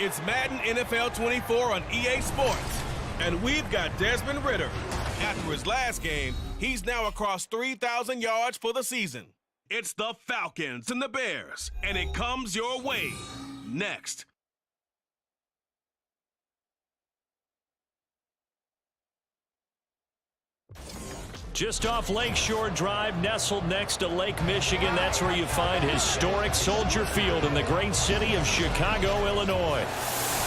It's Madden NFL 24 on EA Sports. And we've got Desmond Ridder. After his last game, he's now across 3,000 yards for the season. It's the Falcons and the Bears, and it comes your way next. Just off Lakeshore Drive, nestled next to Lake Michigan, that's where you find historic Soldier Field in the great city of Chicago, Illinois.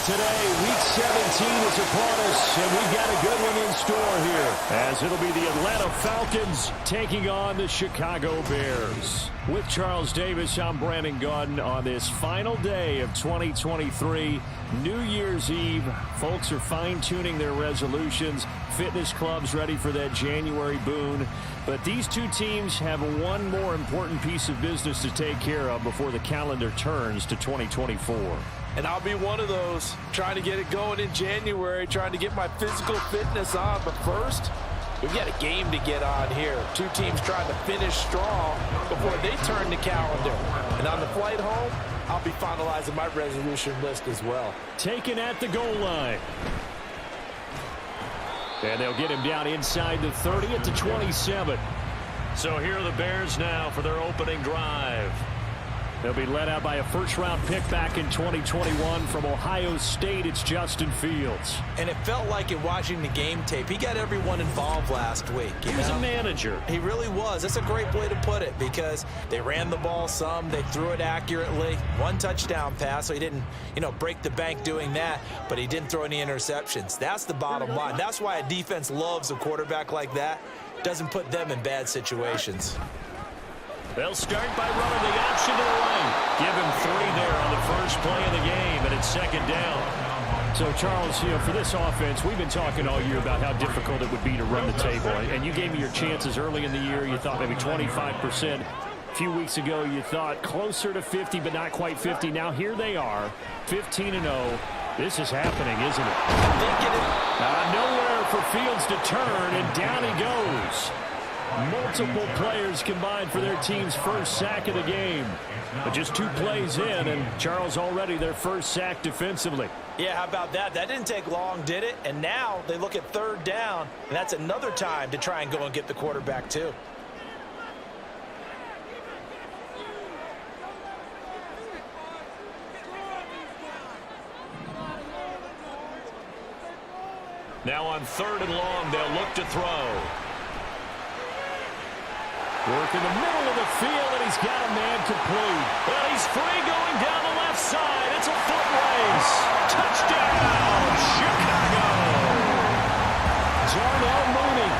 Today, Week 17 is upon us, and we've got a good one in store here, as it'll be the Atlanta Falcons taking on the Chicago Bears. With Charles Davis, I'm Brandon Gaudin on this final day of 2023, New Year's Eve. Folks are fine-tuning their resolutions. Fitness clubs ready for that January boon. But these two teams have one more important piece of business to take care of before the calendar turns to 2024. And I'll be one of those, trying to get it going in January, trying to get my physical fitness on. But first, we've got a game to get on here. Two teams trying to finish strong before they turn the calendar. And on the flight home, I'll be finalizing my resolution list as well. Taken at the goal line. And they'll get him down inside the 30 at the 27. So here are the Bears now for their opening drive. They'll be led out by a first-round pick back in 2021 from Ohio State. It's Justin Fields. And it felt like in watching the game tape, he got everyone involved last week. He was a manager. He really was. That's a great way to put it because they ran the ball some. They threw it accurately. One touchdown pass, so he didn't, break the bank doing that, but he didn't throw any interceptions. That's the bottom line. That's why a defense loves a quarterback like that. Doesn't put them in bad situations. They'll start by running the option to the right. Give him 3 there on the first play of the game, and it's second down. So, Charles, for this offense, we've been talking all year about how difficult it would be to run the table. And you gave me your chances early in the year. You thought maybe 25%. A few weeks ago, you thought closer to 50, but not quite 50. Now, here they are, 15-0. This is happening, isn't it? Nowhere for Fields to turn, and down he goes. Multiple players combined for their team's first sack of the game. But just 2 plays in, and Charles already their first sack defensively. Yeah, how about that? That didn't take long, did it? And now they look at 3rd down, and that's another time to try and go and get the quarterback too. Now on 3rd and long, they'll look to throw. Work in the middle of the field, and he's got a man complete. Well, he's free going down the left side. It's a foot race. Touchdown, Chicago! Darnell Mooney,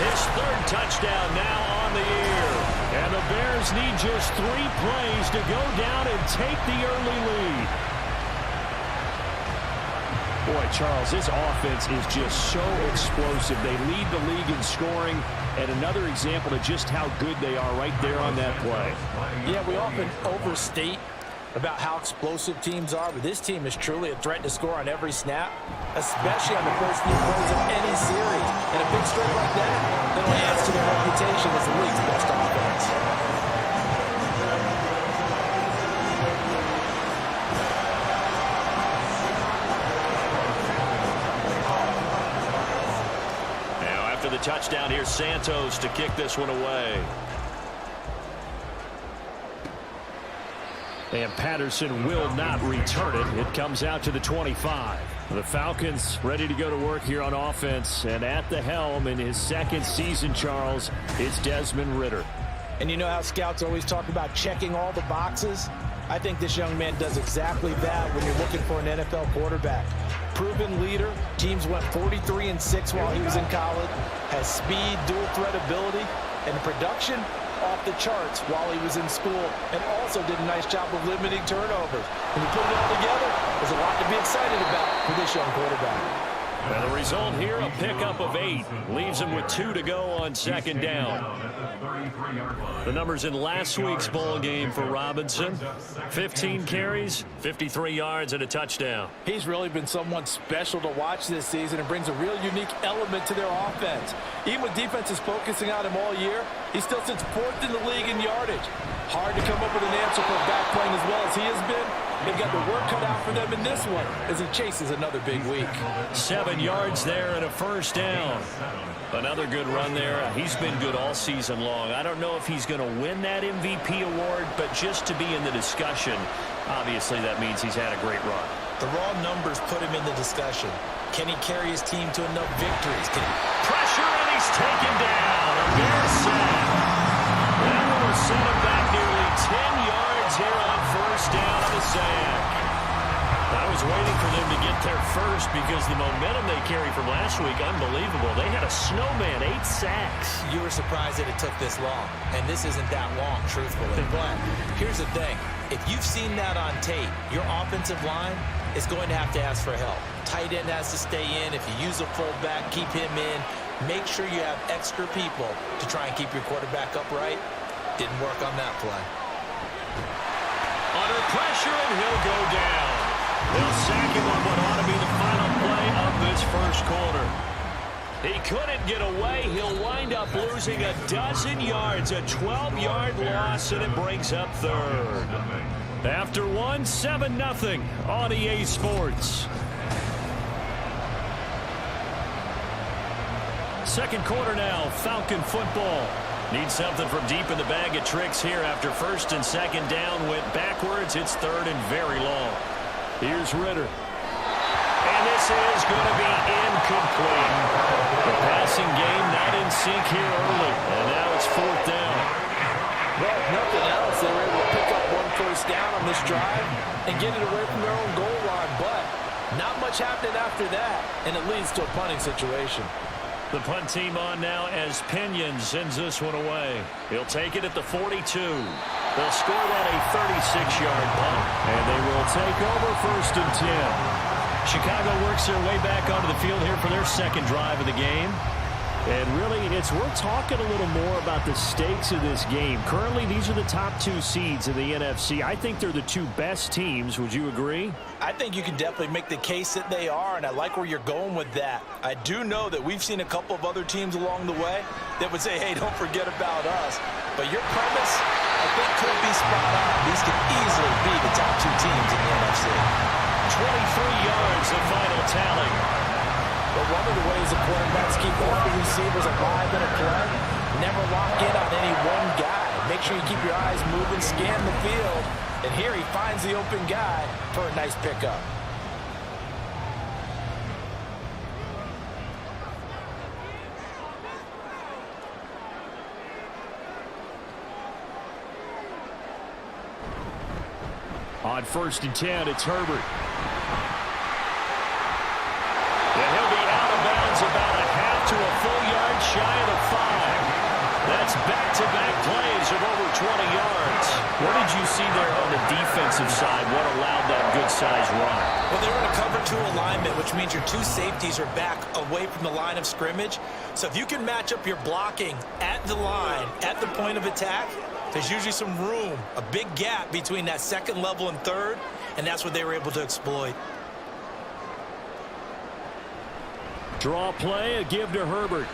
his 3rd touchdown now on the year. And the Bears need just 3 plays to go down and take the early lead. Boy, Charles, this offense is just so explosive. They lead the league in scoring, and another example of just how good they are right there on that play. Yeah, we often overstate about how explosive teams are, but this team is truly a threat to score on every snap, especially on the first few plays of any series. And a big score like that only adds to their reputation as the league's best offense. The touchdown here, Santos to kick this one away. And Patterson will not return it. It comes out to the 25. The Falcons ready to go to work here on offense. And at the helm in his 2nd season, Charles, it's Desmond Ridder. And you know how scouts always talk about checking all the boxes? I think this young man does exactly that when you're looking for an NFL quarterback. Proven leader. Teams went 43-6 while he was in college. Has speed, dual threat ability, and production off the charts while he was in school. And also did a nice job of limiting turnovers. When you put it all together, there's a lot to be excited about for this young quarterback. And the result here, a pickup of 8. Leaves him with 2 to go on 2nd down. The numbers in last week's bowl game for Robinson. 15 carries, 53 yards, and a touchdown. He's really been someone special to watch this season and brings a real unique element to their offense. Even with defenses focusing on him all year, he still sits 4th in the league in yardage. Hard to come up with an answer for a back playing as well as he has been, They've got the work cut out for them in this one as he chases another big week. 7 yards there and a first down. Another good run there. He's been good all season long. I don't know if he's going to win that MVP award, but just to be in the discussion, obviously that means he's had a great run. The raw numbers put him in the discussion. Can he carry his team to enough victories? Pressure, and he's taken down. A Bear sack. That one will send him back nearly 10 yards here on first down on the sack. I was waiting for them to get there first because the momentum they carry from last week, unbelievable. They had a snowman, 8 sacks. You were surprised that it took this long, and this isn't that long, truthfully. But here's the thing. If you've seen that on tape, your offensive line is going to have to ask for help. Tight end has to stay in. If you use a fullback, keep him in. Make sure you have extra people to try and keep your quarterback upright. Didn't work on that play. Under pressure, and he'll go down. They'll sack him on what ought to be the final play of this first quarter. He couldn't get away. He'll wind up losing a dozen yards, a 12-yard loss, and it brings up third. After one, 7-0 on EA Sports. Second quarter now, Falcon football. Need something from deep in the bag of tricks here after first and second down went backwards. It's third and very long. Here's Ritter. And this is going to be incomplete. The passing game not in sync here early. And now it's fourth down. Well, if nothing else, they were able to pick up one first down on this drive and get it away from their own goal line. But not much happened after that, and it leads to a punting situation. The punt team on now as Pinion sends this one away. He'll take it at the 42. They'll score that a 36-yard punt, and they will take over first and 10. Chicago works their way back onto the field here for their second drive of the game. And really, it's worth talking a little more about the stakes of this game. Currently, these are the top 2 seeds in the NFC. I think they're the 2 best teams. Would you agree? I think you can definitely make the case that they are, and I like where you're going with that. I do know that we've seen a couple of other teams along the way that would say, hey, don't forget about us. But your premise, I think, could be spot on. These could easily be the top 2 teams in the NFC. 23 yards, the final tally. But one of the ways the quarterbacks keep all the receivers alive in a play, never lock in on any one guy. Make sure you keep your eyes moving, scan the field. And here he finds the open guy for a nice pickup. On first and 10, it's Herbert. And he'll be out of bounds about a half to a full yard shy of the 5. That's back-to-back plays of over 20 yards. What did you see there on the defensive side? What allowed that good-sized run? Well, they were in a cover 2 alignment, which means your 2 safeties are back away from the line of scrimmage. So if you can match up your blocking at the line, at the point of attack, there's usually some room, a big gap between that second level and third, and that's what they were able to exploit. Draw play, a give to Herbert.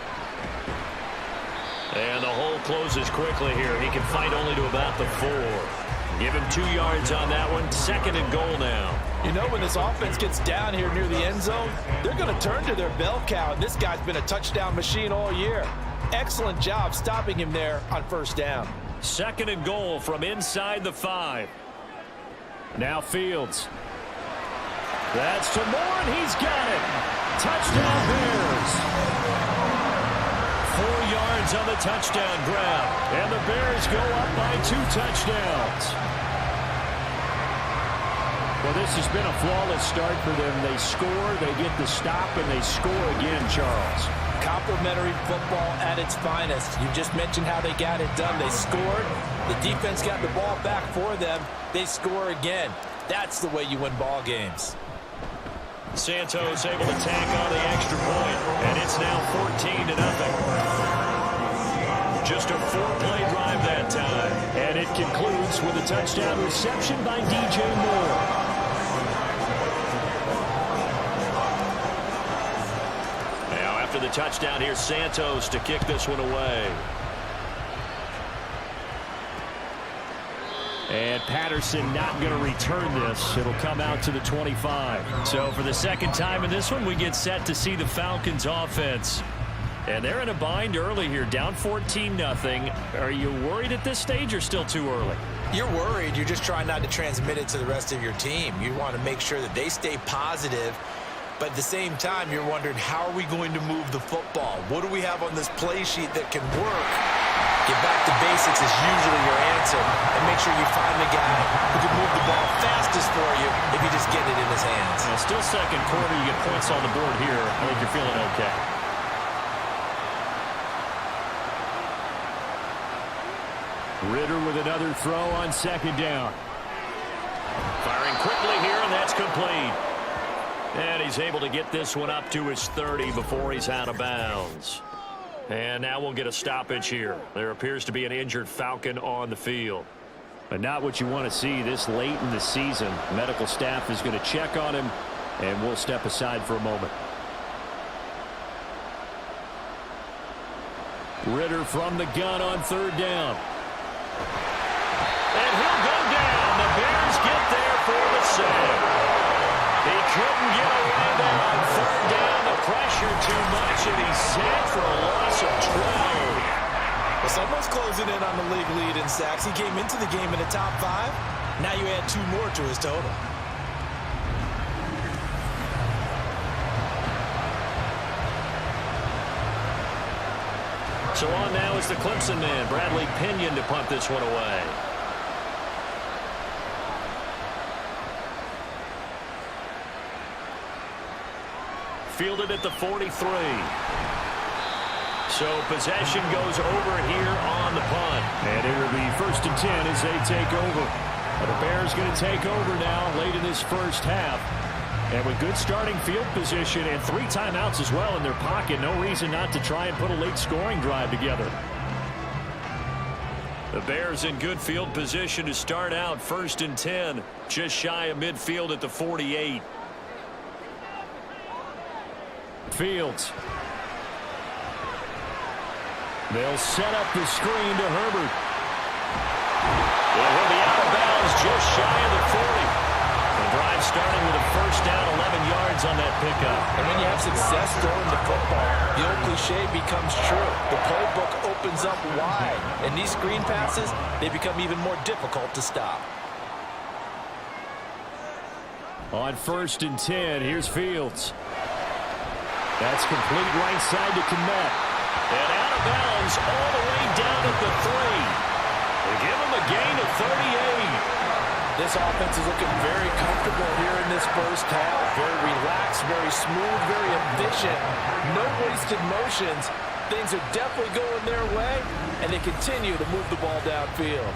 And the hole closes quickly here. He can fight only to about the 4. Give him 2 yards on that one. Second and goal now. You know, when this offense gets down here near the end zone, they're going to turn to their bell cow, and this guy's been a touchdown machine all year. Excellent job stopping him there on first down. Second and goal from inside the 5. Now Fields. That's to Moore, and he's got it. Touchdown Bears. 4 yards on the touchdown grab. And the Bears go up by 2 touchdowns. Well, this has been a flawless start for them. They score, they get the stop, and they score again, Charles. Complimentary football at its finest. You just mentioned how they got it done. They scored. The defense got the ball back for them. They score again. That's the way you win ball games. Santos able to tack on the extra point, and it's now 14-0. Just a 4-play drive that time, and it concludes with a touchdown reception by DJ Moore. Now after the touchdown, here's Santos to kick this one away. And Patterson not going to return this. It'll come out to the 25. So for the second time in this one, we get set to see the Falcons offense. And they're in a bind early here, down 14-0. Are you worried at this stage or still too early? You're worried. You're just trying not to transmit it to the rest of your team. You want to make sure that they stay positive. But at the same time, you're wondering, how are we going to move the football? What do we have on this play sheet that can work? Get back to basics is usually your answer. And make sure you find the guy who can move the ball fastest for you if you just get it in his hands. Now, still second quarter. You get points on the board here. I think you're feeling okay. Ritter with another throw on second down. Firing quickly here, and that's complete. And he's able to get this one up to his 30 before he's out of bounds. And now we'll get a stoppage here. There appears to be an injured Falcon on the field. But not what you want to see this late in the season. Medical staff is going to check on him, and we'll step aside for a moment. Ritter from the gun on third down. And he'll go down. The Bears get there for the save. He couldn't get away there on third down. The pressure too much, and he's sacked for a loss of 12. Well, someone's closing in on the league lead in sacks. He came into the game in the top 5. Now you add 2 more to his total. So on now is the Clemson man, Bradley Pinion, to punt this one away. Fielded at the 43. So possession goes over here on the punt. And it will be 1st and 10 as they take over. The Bears going to take over now late in this first half. And with good starting field position and 3 timeouts as well in their pocket, no reason not to try and put a late scoring drive together. The Bears in good field position to start out 1st and 10, just shy of midfield at the 48. Fields. They'll set up the screen to Herbert. He'll be out of bounds just shy of the 40. The drive starting with a 1st down, 11 yards on that pickup. And when you have success throwing the football, the old cliche becomes true. The playbook opens up wide. And these screen passes, they become even more difficult to stop. On 1st and 10, here's Fields. That's complete right side to Kmet. And out of bounds all the way down at the 3. They give him a gain of 38. This offense is looking very comfortable here in this first half. Very relaxed, very smooth, very efficient. No wasted motions. Things are definitely going their way, and they continue to move the ball downfield.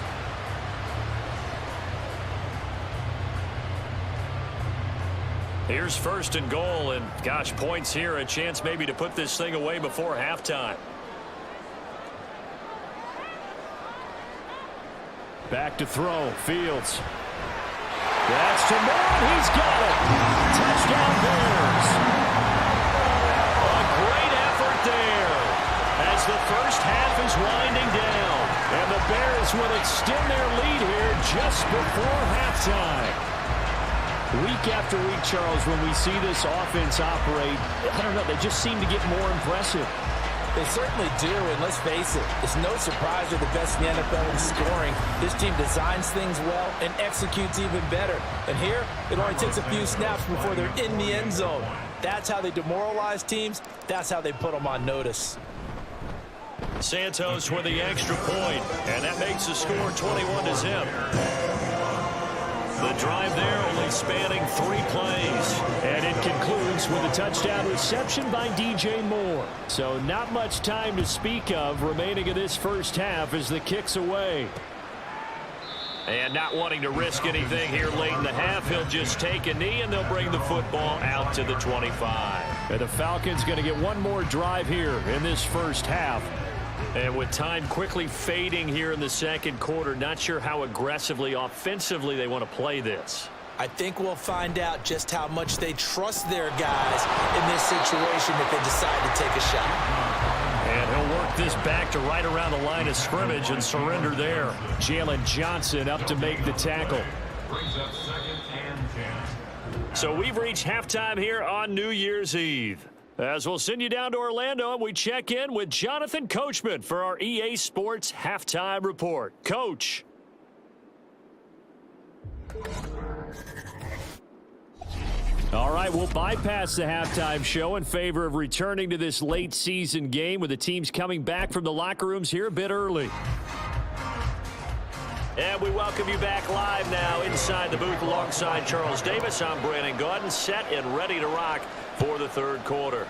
Here's 1st and goal, and gosh, points here, a chance maybe to put this thing away before halftime. Back to throw, Fields. That's to Moore, he's got it. Touchdown Bears. A great effort there as the first half is winding down. And the Bears will extend their lead here just before halftime. Week after week, Charles, when we see this offense operate, I don't know, they just seem to get more impressive. They certainly do, and let's face it, it's no surprise they're the best in the NFL in scoring. This team designs things well and executes even better. And here, it only takes a few snaps before they're in the end zone. That's how they demoralize teams. That's how they put them on notice. Santos with the extra point, and that makes the score 21-0. The drive there only spanning 3 plays. And it concludes with a touchdown reception by DJ Moore. So not much time to speak of remaining in this first half as the kick's away. And not wanting to risk anything here late in the half, he'll just take a knee and they'll bring the football out to the 25. And the Falcons going to get one more drive here in this first half. And with time quickly fading here in the second quarter, not sure how aggressively, offensively they want to play this. I think we'll find out just how much they trust their guys in this situation if they decide to take a shot. And he'll work this back to right around the line of scrimmage and surrender there. Jalen Johnson up to make the tackle. So we've reached halftime here on New Year's Eve. As we'll send you down to Orlando, and we check in with Jonathan Coachman for our EA Sports Halftime Report. Coach. All right, we'll bypass the halftime show in favor of returning to this late season game with the teams coming back from the locker rooms here a bit early. And we welcome you back live now inside the booth alongside Charles Davis. I'm Brandon Gaudin, set and ready to rock for the third quarter.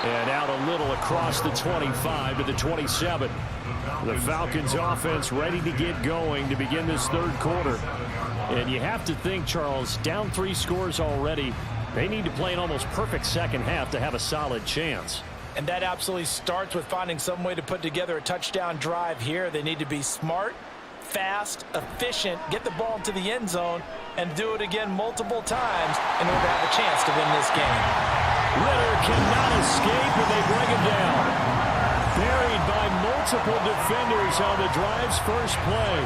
And out a little across the 25 to the 27. The Falcons offense ready to get going to begin this third quarter. And you have to think, Charles, down 3 scores already. They need to play an almost perfect second half to have a solid chance. And that absolutely starts with finding some way to put together a touchdown drive here. They need to be smart, fast, efficient, get the ball into the end zone, and do it again multiple times in order to have a chance to win this game. Ritter cannot escape, and they bring him down. Buried by multiple defenders on the drive's first play.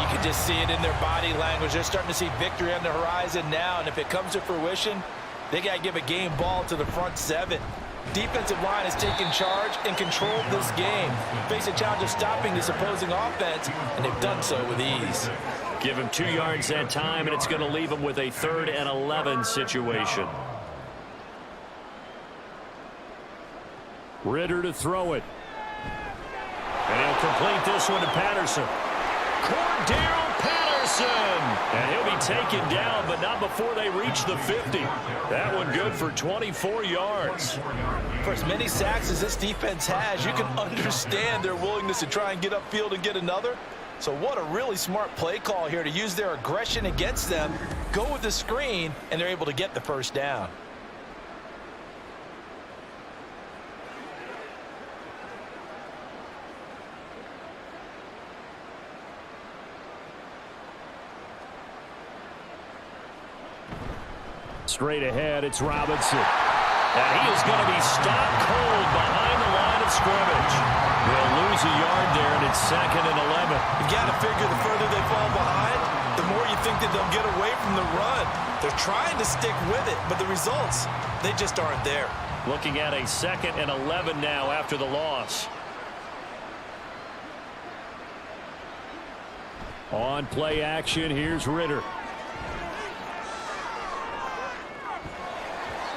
You can just see it in their body language. They're starting to see victory on the horizon now, and if it comes to fruition, they got to give a game ball to the front 7. Defensive line has taken charge and controlled this game. Face a challenge of stopping this opposing offense, and they've done so with ease. Give him 2 yards that time, and it's going to leave him with a 3rd and 11 situation. Ritter to throw it. And he'll complete this one to Patterson. Cordero Patterson! And he'll be taken down, but not before they reach the 50. That one good for 24 yards. For as many sacks as this defense has, you can understand their willingness to try and get upfield and get another. So what a really smart play call here to use their aggression against them, go with the screen, and they're able to get the first down. Straight ahead, it's Robinson. And he is going to be stopped cold behind the line of scrimmage. They'll lose a yard there, and it's 2nd and 11. You've got to figure the further they fall behind, the more you think that they'll get away from the run. They're trying to stick with it, but the results, they just aren't there. Looking at a 2nd and 11 now after the loss. On play action, here's Ritter.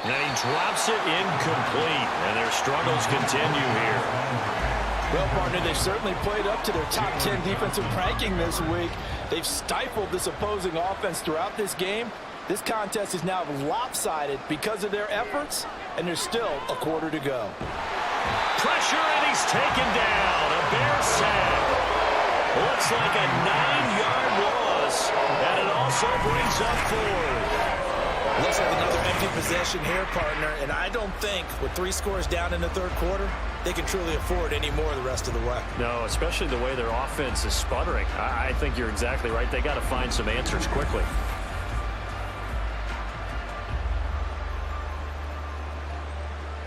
And he drops it incomplete, and their struggles continue here. Well, partner, they've certainly played up to their top 10 defensive ranking this week. They've stifled this opposing offense throughout this game. This contest is now lopsided because of their efforts, and there's still a quarter to go. Pressure, and he's taken down. A Bear sack. Looks like a 9-yard loss, and it also brings up 4th. Looks like another empty possession here, partner, and I don't think with 3 scores down in the third quarter, they can truly afford any more the rest of the way. No, especially the way their offense is sputtering. I think you're exactly right. They got to find some answers quickly.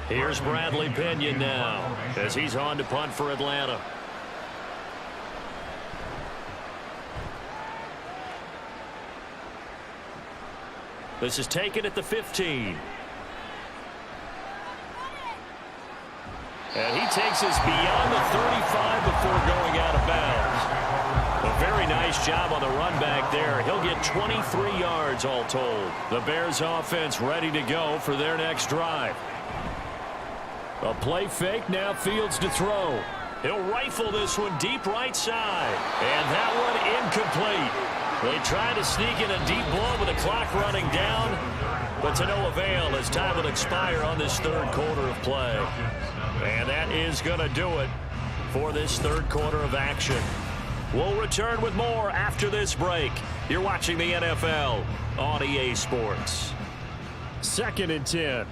Here's Bradley Pinion now as he's on to punt for Atlanta. This is taken at the 15. And he takes us beyond the 35 before going out of bounds. A very nice job on the run back there. He'll get 23 yards all told. The Bears offense ready to go for their next drive. A play fake, now Fields to throw. He'll rifle this one deep right side. And that one incomplete. They try to sneak in a deep blow with the clock running down, but to no avail as time will expire on this third quarter of play. And that is going to do it for this third quarter of action. We'll return with more after this break. You're watching the NFL on EA Sports. 2nd and 10.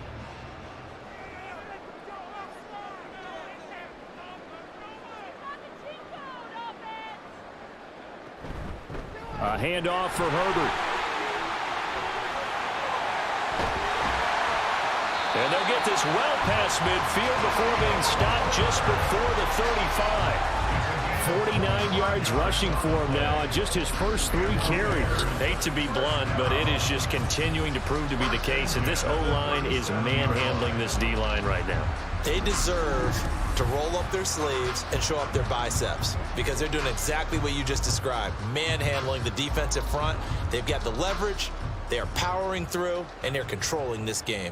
A handoff for Herbert. And they'll get this well past midfield before being stopped just before the 35. 49 yards rushing for him now on just his first 3 carries. Hate to be blunt, but it is just continuing to prove to be the case. And this O-line is manhandling this D-line right now. They deserve to roll up their sleeves and show up their biceps because they're doing exactly what you just described, manhandling the defensive front. They've got the leverage, they are powering through, and they're controlling this game.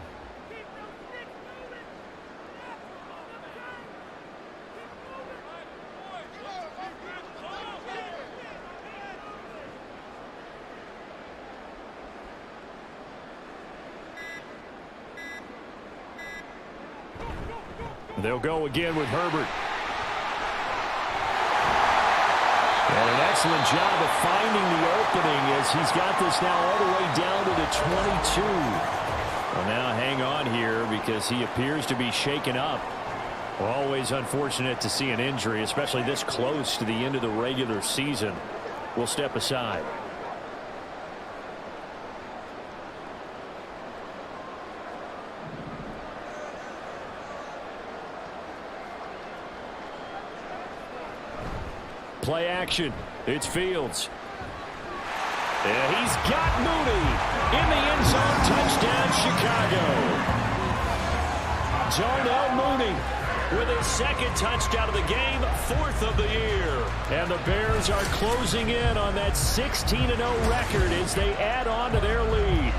They'll go again with Herbert. And an excellent job of finding the opening as he's got this now all the way down to the 22. Well, now hang on here because he appears to be shaken up. Always unfortunate to see an injury, especially this close to the end of the regular season. We'll step aside. Play action. It's Fields. And he's got Mooney in the end zone. Touchdown, Chicago. Darnell Mooney with his 2nd touchdown of the game, 4th of the year. And the Bears are closing in on that 16-0 record as they add on to their lead.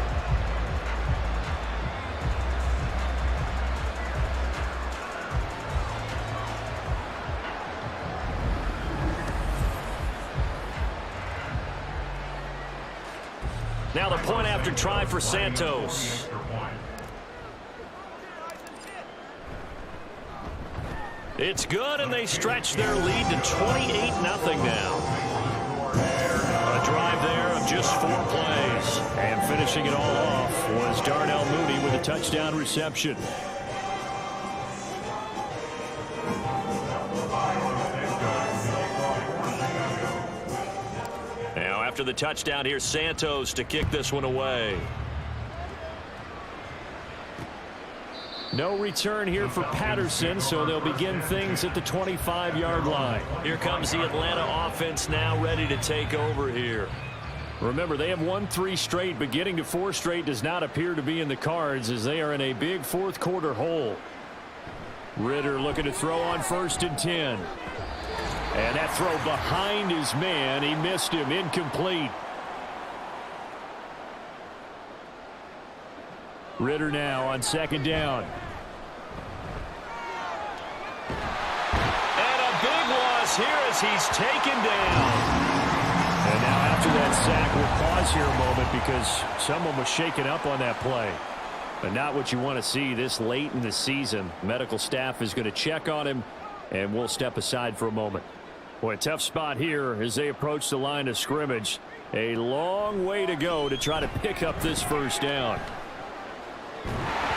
Now the point after try for Santos. It's good, and they stretch their lead to 28-0 now. A drive there of just 4 plays. And finishing it all off was Darnell Mooney with a touchdown reception. After the touchdown, here's Santos to kick this one away. No return here for Patterson, so they'll begin things at the 25-yard line. Here comes the Atlanta offense now ready to take over here. Remember, they have won 3 straight, but getting to 4 straight does not appear to be in the cards as they are in a big 4th quarter hole. Ritter looking to throw on 1st and 10. And that throw behind his man, he missed him, incomplete. Ritter now on 2nd down. And a big loss here as he's taken down. And now after that sack, we'll pause here a moment because someone was shaken up on that play. But not what you want to see this late in the season. Medical staff is going to check on him, and we'll step aside for a moment. Boy, a tough spot here as they approach the line of scrimmage. A long way to go to try to pick up this 1st down.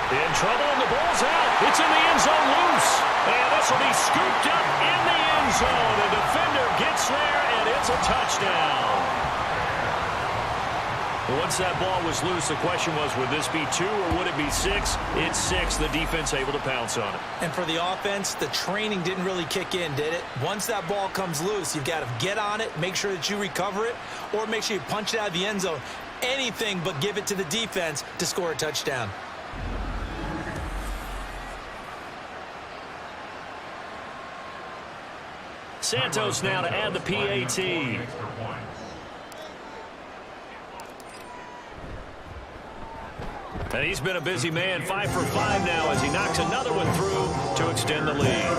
In trouble, and the ball's out. It's in the end zone loose. And this will be scooped up in the end zone. The defender gets there, and it's a touchdown. Once that ball was loose, the question was, would this be 2 or would it be 6? It's 6. The defense able to pounce on it. And for the offense, the training didn't really kick in, did it? Once that ball comes loose, you've got to get on it, make sure that you recover it, or make sure you punch it out of the end zone. Anything but give it to the defense to score a touchdown. Santos now to add the PAT. And he's been a busy man, 5 for 5 now as he knocks another one through to extend the lead.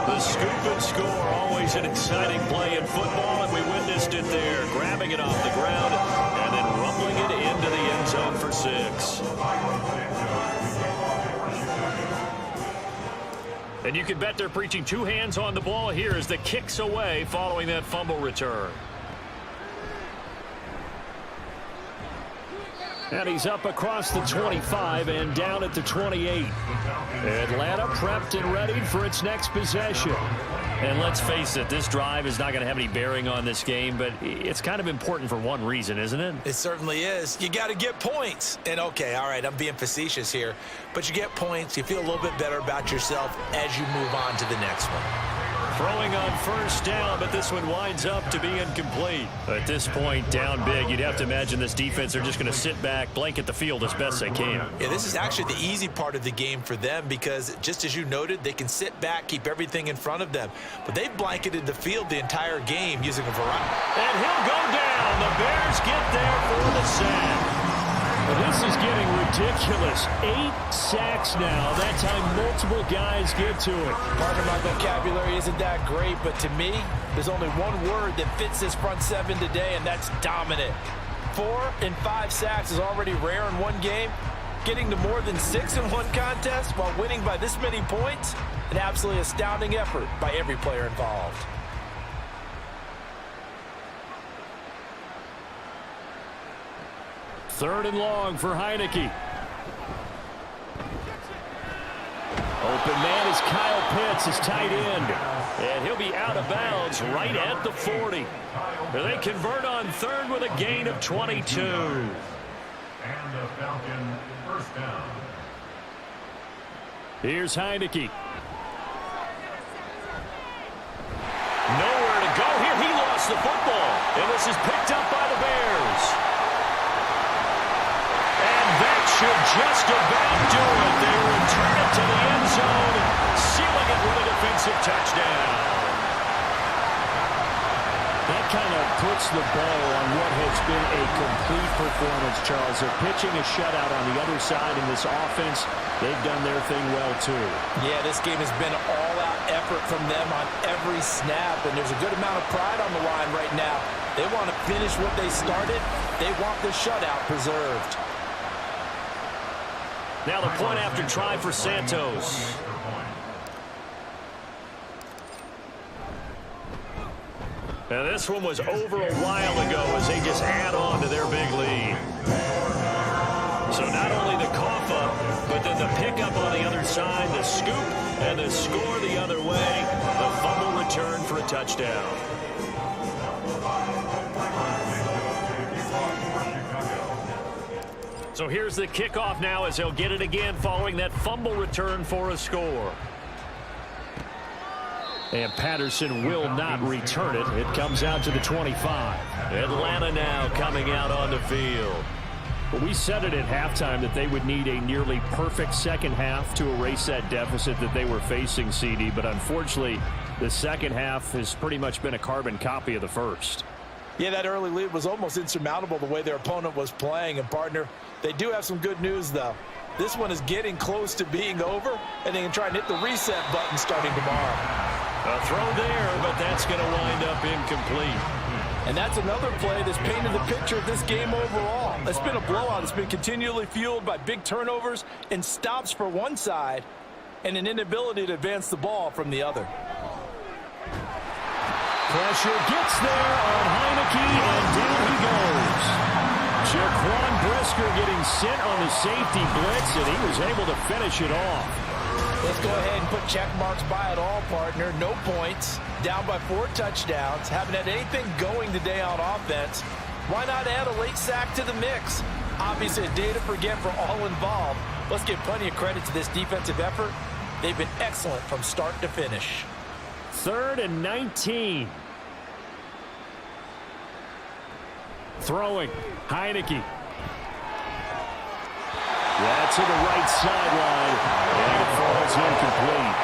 The scoop and score, always an exciting play in football, and we witnessed it there, grabbing it off the ground and then rumbling it into the end zone for 6. And you can bet they're preaching 2 hands on the ball here as the kick's away following that fumble return. And he's up across the 25 and down at the 28. Atlanta prepped and ready for its next possession. And let's face it, this drive is not going to have any bearing on this game, but it's kind of important for one reason, isn't it? It certainly is. You got to get points. And, okay, all right, I'm being facetious here. But you get points, you feel a little bit better about yourself as you move on to the next one. Throwing on first down, but this one winds up to be incomplete. At this point, down big, you'd have to imagine this defense are just going to sit back, blanket the field as best they can. Yeah, this is actually the easy part of the game for them because, just as you noted, they can sit back, keep everything in front of them. But they've blanketed the field the entire game using a variety. And he'll go down. The Bears get there for the sack. Well, this is getting ridiculous. 8 sacks now. That time multiple guys get to it. Part of my vocabulary isn't that great, but to me, there's only one word that fits this front seven today, and that's dominant. 4 and 5 sacks is already rare in one game. Getting to more than 6 in one contest while winning by this many points, an absolutely astounding effort by every player involved. Third and long for Heineke. Open man is Kyle Pitts, his tight end. And he'll be out of bounds right at the 40. They convert on third with a gain of 22. And the Falcon first down. Here's Heineke. Nowhere to go here. He lost the football. And this is picked up by the Bears. That should just about do it. They return it to the end zone, sealing it with a defensive touchdown. That kind of puts the bow on what has been a complete performance, Charles. They're pitching a shutout on the other side in this offense. They've done their thing well, too. Yeah, this game has been an all-out effort from them on every snap, and there's a good amount of pride on the line right now. They want to finish what they started. They want the shutout preserved. Now the point after try for Santos. Now this one was over a while ago as they just add on to their big lead. So not only the cough up, but then the pickup on the other side, the scoop, and the score the other way. The fumble return for a touchdown. So here's the kickoff now as they'll get it again following that fumble return for a score. And Patterson will not return it. It comes out to the 25. Atlanta now coming out on the field. Well, we said it at halftime that they would need a nearly perfect second half to erase that deficit that they were facing, CD. But unfortunately, the second half has pretty much been a carbon copy of the first. Yeah, that early lead was almost insurmountable the way their opponent was playing. And, partner, they do have some good news, though. This one is getting close to being over, and they can try and hit the reset button starting tomorrow. A throw there, but that's going to wind up incomplete. And that's another play that's painted the picture of this game overall. It's been a blowout. It's been continually fueled by big turnovers and stops for one side and an inability to advance the ball from the other. Pressure gets there on Heineke, and down he goes. Jaquan Brisker getting sent on the safety blitz, and he was able to finish it off. Let's go ahead and put check marks by it all, partner. No points, down by 4 touchdowns, haven't had anything going today on offense. Why not add a late sack to the mix? Obviously a day to forget for all involved. Let's give plenty of credit to this defensive effort. They've been excellent from start to finish. 3rd and 19. Throwing, Heineke. That's to the right sideline, and it falls incomplete.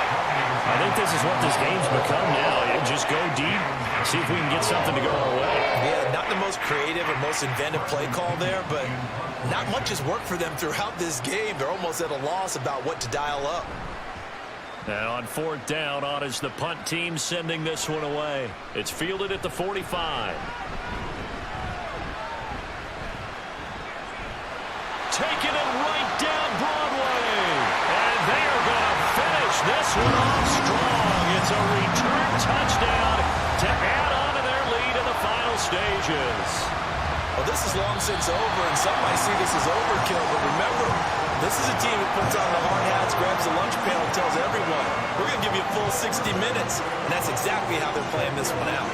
I think this is what this game's become now. You just go deep, see if we can get something to go our way. Yeah, not the most creative or most inventive play call there, but not much has worked for them throughout this game. They're almost at a loss about what to dial up. Now on 4th down, on is the punt team sending this one away. It's fielded at the 45. Taking it right down Broadway. And they are going to finish this one off strong. It's a return touchdown to add on to their lead in the final stages. Well, this is long since over, and some might see this as overkill, but remember, this is a team that puts on the hard hats, grabs the lunch pail, and tells everyone, we're going to give you a full 60 minutes, and that's exactly how they're playing this one out.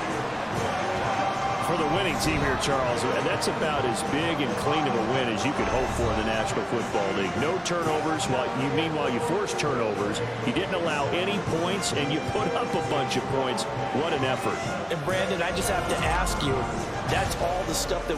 For the winning team here, Charles, that's about as big and clean of a win as you could hope for in the National Football League. No turnovers. Meanwhile, you forced turnovers. You didn't allow any points, and you put up a bunch of points. What an effort. And, Brandon, I just have to ask you, that's all the stuff that